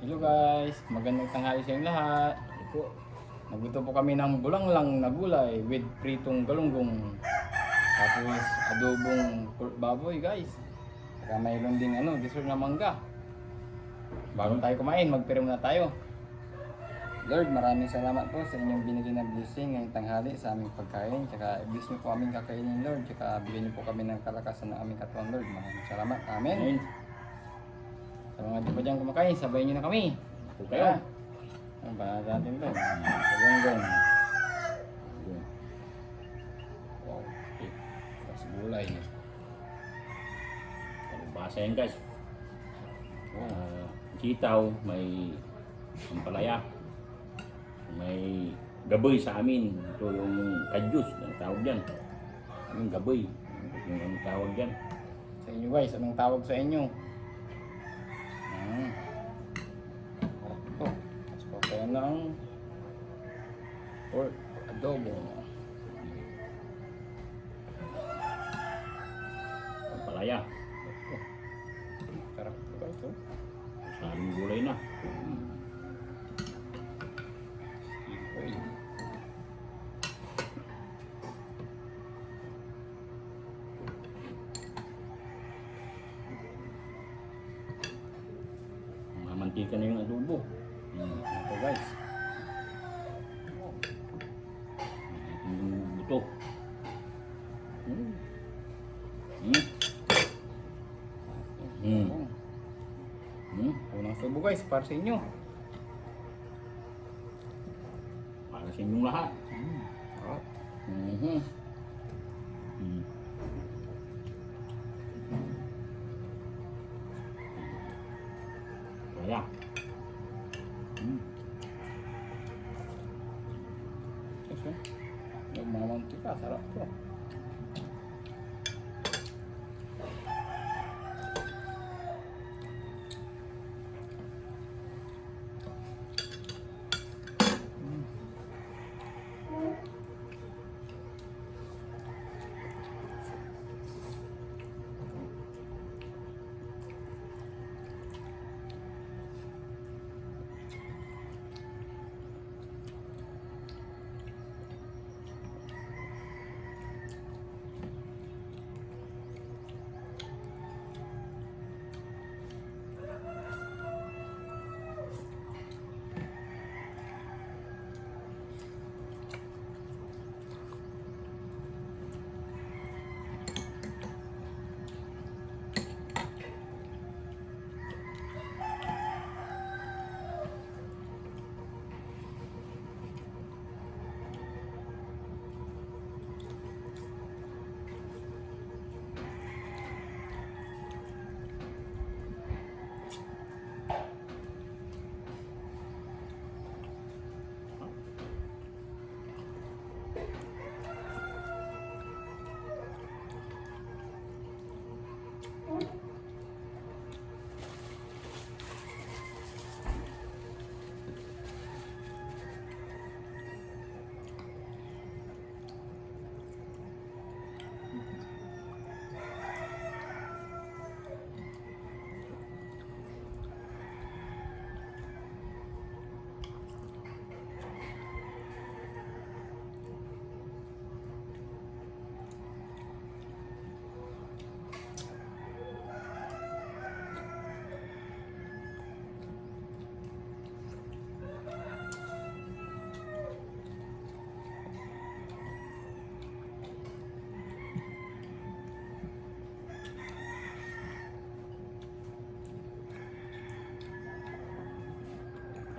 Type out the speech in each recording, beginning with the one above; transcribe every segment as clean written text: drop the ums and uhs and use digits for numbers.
Hello guys, magandang tanghali sa inyong lahat. Ito po, nagluto po kami ng bulanglang na gulay with pritong galunggong. Tapos adobong pork baboy guys. Saka mayroon ding dessert na mangga. Bago tayo kumain, magpira muna tayo. Lord, maraming salamat po sa inyong binigay na blessing ngayong tanghali sa aming pagkain. Tsaka i-bless niyo po aming kakainin Lord. Tsaka bigyan niyo po kami ng kalakasan ng aming katawan Lord. Maraming salamat. Amen. Sa mga di pa dyan kumakain, sabay nyo na kami. Ito kayo. Ang banat natin ito. Galunggong. Wow. Okay. Tapos gulay. Basa yan guys. Sitaw, may ampalaya, may gaboy sa amin. Ito yung kadyus na tawag dyan. Anong gaboy? Yung tawag dyan. Sa inyo guys, anong tawag sa inyo? Ito. Tapos po kayo ng pork adobo. Ampalaya. Sarap po guys ito. Saling gulay na. Uy. Mantika na yung adobo. Ito guys. Yung buto. Hmm. Unang subo guys, para sa inyo. Para sa inyong lahat. Sarap. Kaya. Kasi, yung mga mantika, sarap to.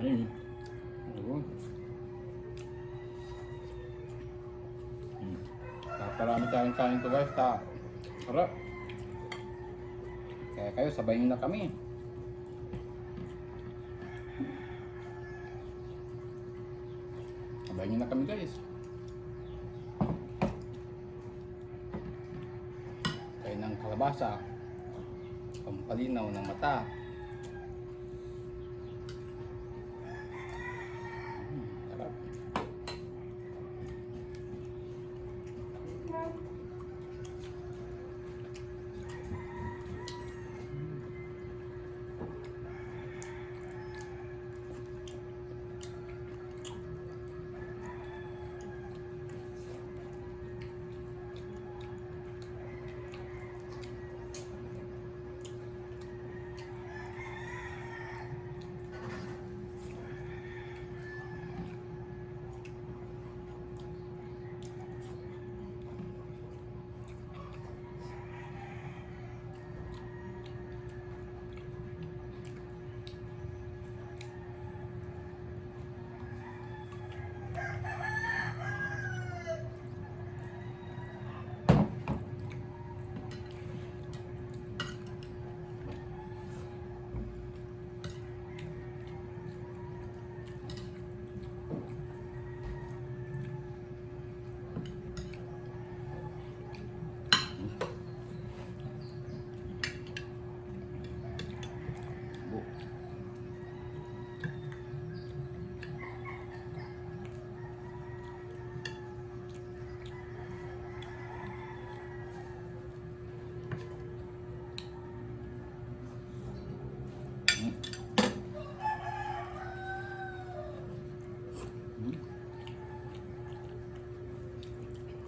Ayun. Ayun. Parami tayong kain to guys. Sarap. Kaya kayo, sabayin na kami. Sabayin na kami guys. Kain ng kalabasa. Pampalinaw ng mata. Sarap.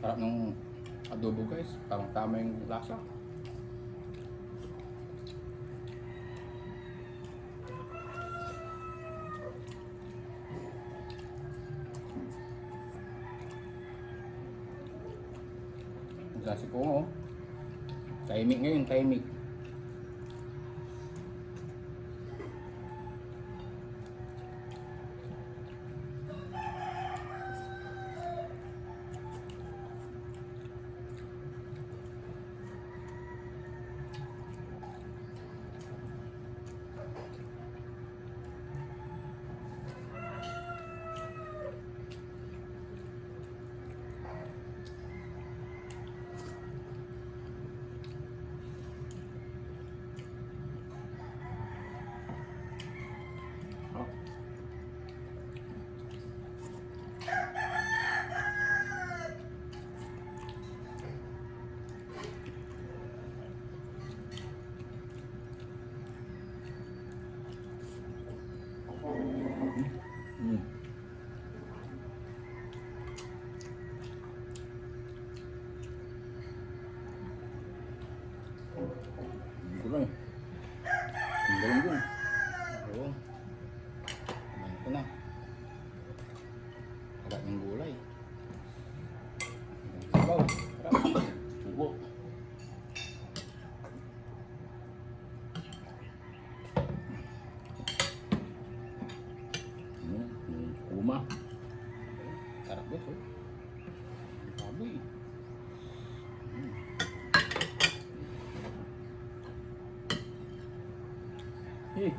Sarap ng adobo guys. Parang tama yung lasa. Ang klase ko oh. Timing ngayon, timing. Oh. Mm. Ang gulay. Ang galunggong. Oo. Kumain ko na. Sarap ng gulay. Sabaw. Sarap. Subo. Kuma. Sarap guys oh. Baboy. Eh.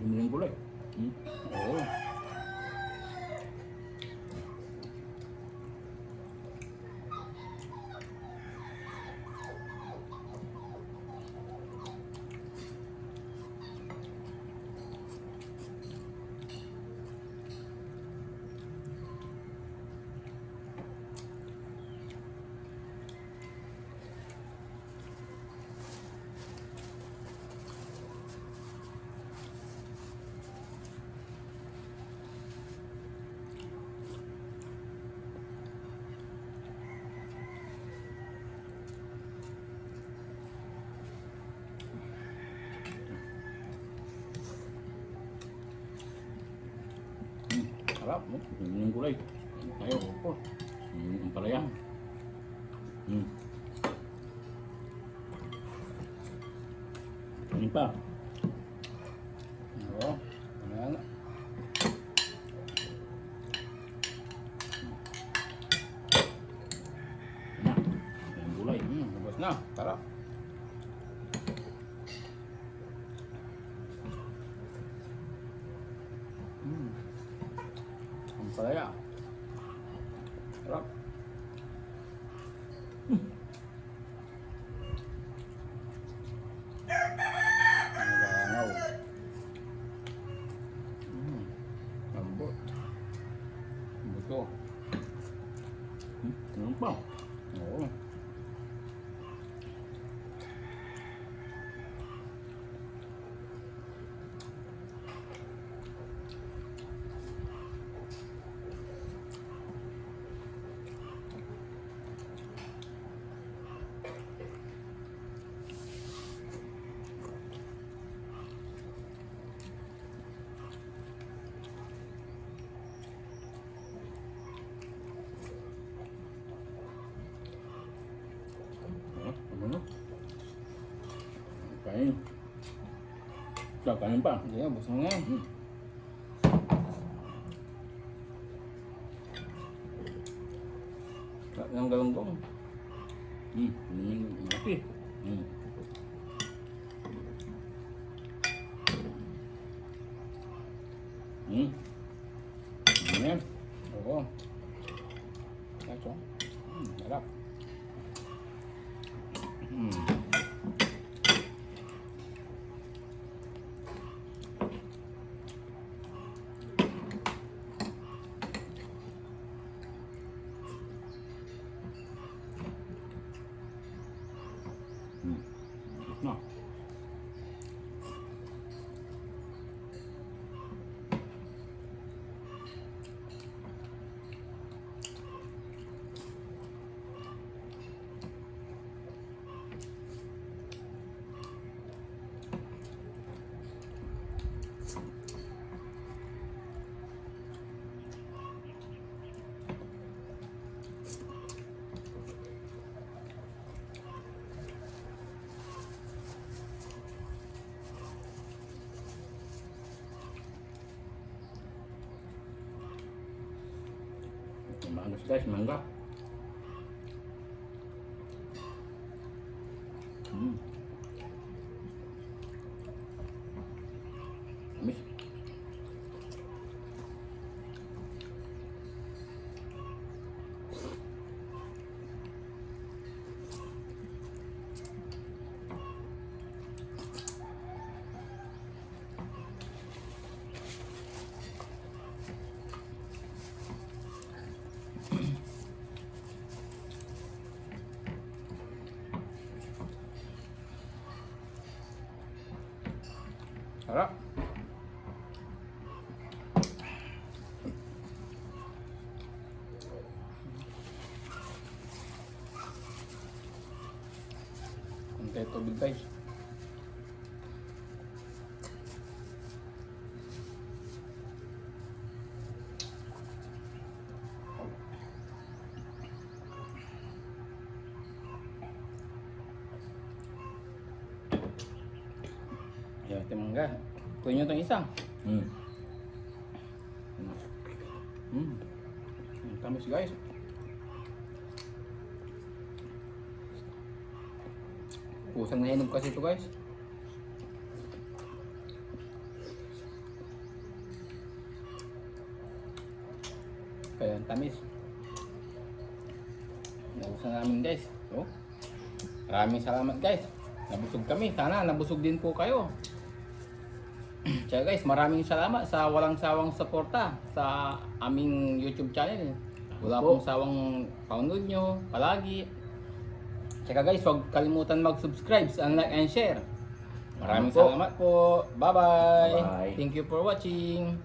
Ini yang gulay. Oo. Sarap, no? Ini yang gulay. Ayo, Opo. ang palaya. Ini pa. Oo. Ano na. Na, ang gulay. Ubos na. Sarap. Ang palaya. Sarap. Nagalangaw. Lambot. Buto. Ano pa? Oo. Kain. So, kanin pa. Hindi, ubos na nga. Hmm. Sarap ng galunggong. Malaki. Ano yan? Oo. Ito. Sarap. No. Bagus guys, mangga. Amis. Sarap. Konti tubig guys. Ayan, timangga. Kunin nyo itong isa. Tamis guys. Pusang nainom kasi ito guys. Kaya ang tamis. Nausan namin guys. So, maraming salamat guys. Nabusog kami. Sana nabusog din po kayo. Kaya guys, maraming salamat sa walang sawang suporta sa aming YouTube channel. Wala pong sawang panood nyo palagi. Tsaka guys, huwag kalimutan mag-subscribe, like and share. Maraming salamat po. Bye-bye. Bye. Thank you for watching.